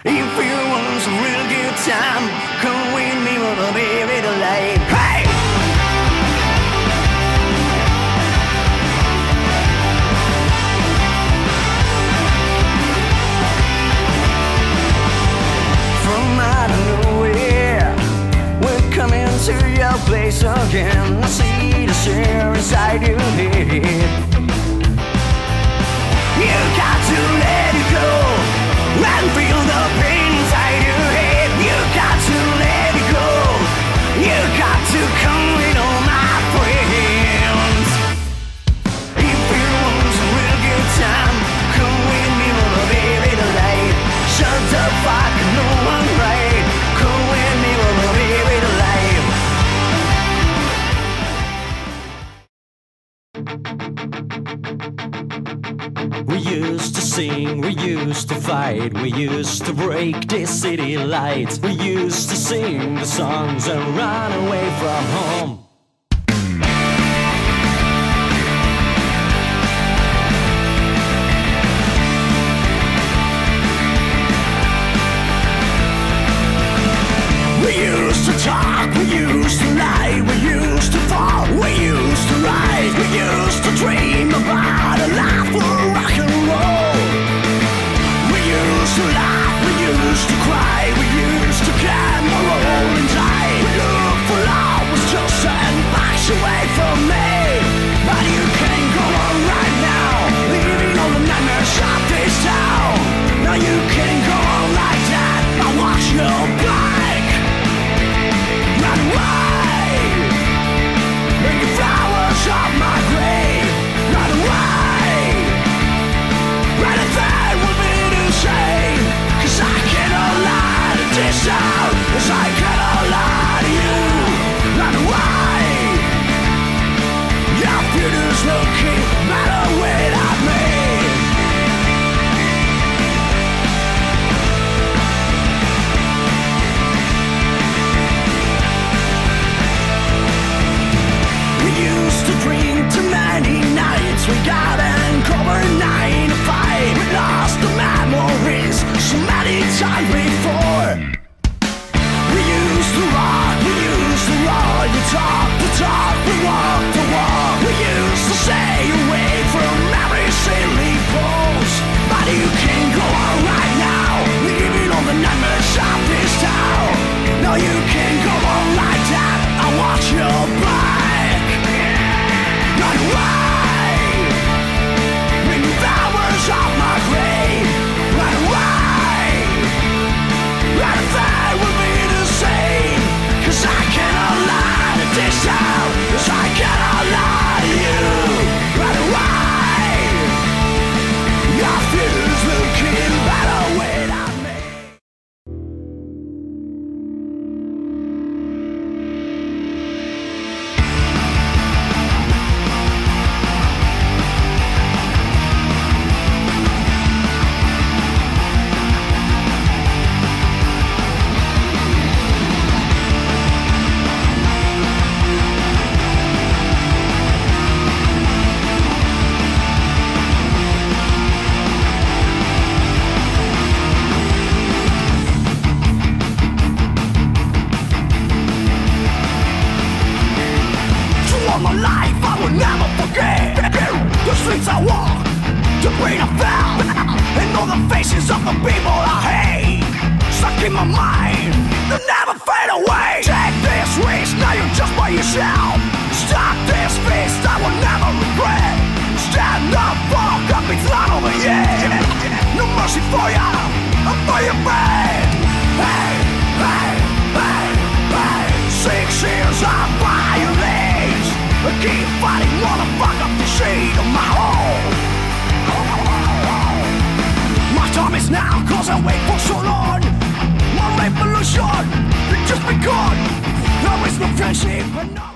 If you want some real good time, come with me, we'll be ready late. Hey! From out of nowhere, we're coming to your place again. I see the share inside your head. You got to let it go and feel the pain inside your head. You got to let it go. You got to come with all my friends. If you want some real good time, come with me, we'll be ready tonight. Shut the fuck, no one right. Come with me, we'll be ready tonight. We used to sing, we used to fight, we used to break the city lights. We used to sing the songs and run away from home. We used to talk, we used to lie, we used to fall, we used to rise, we used to dream about a life for rock and roll. We used to laugh, we used to cry, we used to gamble, roll and die. We looked for love, was just 10 blocks away from me. But you can't go on right now, leaving all the nightmares of this town. Now you can't go on like that, I watch your back. Run away, bring the flowers off my grave. Run away, right there will be the same. Cause I cannot lie to this town, cause I cannot lie to you. Run away, your future's looking better without me. Used to drink too many nights. We got an cover 9 to 5. We lost the memories so many times before. We used to rock, we used to roll. You talk the talk, we walk the walk. We used to stay away from every silly pose. But you can't go on right now, leaving all the nightmares of this town. No, you can't go on like that, I watch your back. Run away, bring the flowers off my grave. Run away, right there will be the same. Cause I cannot lie to this town, cause I cannot lie to you. Run away, your future's looking better without me. My life I will never forget the streets I walk, the pain I felt, and all the faces of the people I hate, stuck in my mind, they'll never fade away. Take this risk, now you're just by yourself. Stop this fist, I will never regret. Stand up, fuck up, it's not over yet. No mercy for ya, and for your friend. Hey, hey, hey, hey. 6 years of violence, I keep fighting, motherfucker, the shade of my home. My time is now, cause I wait for so long. My revolution, it just begun. There is no friendship, but no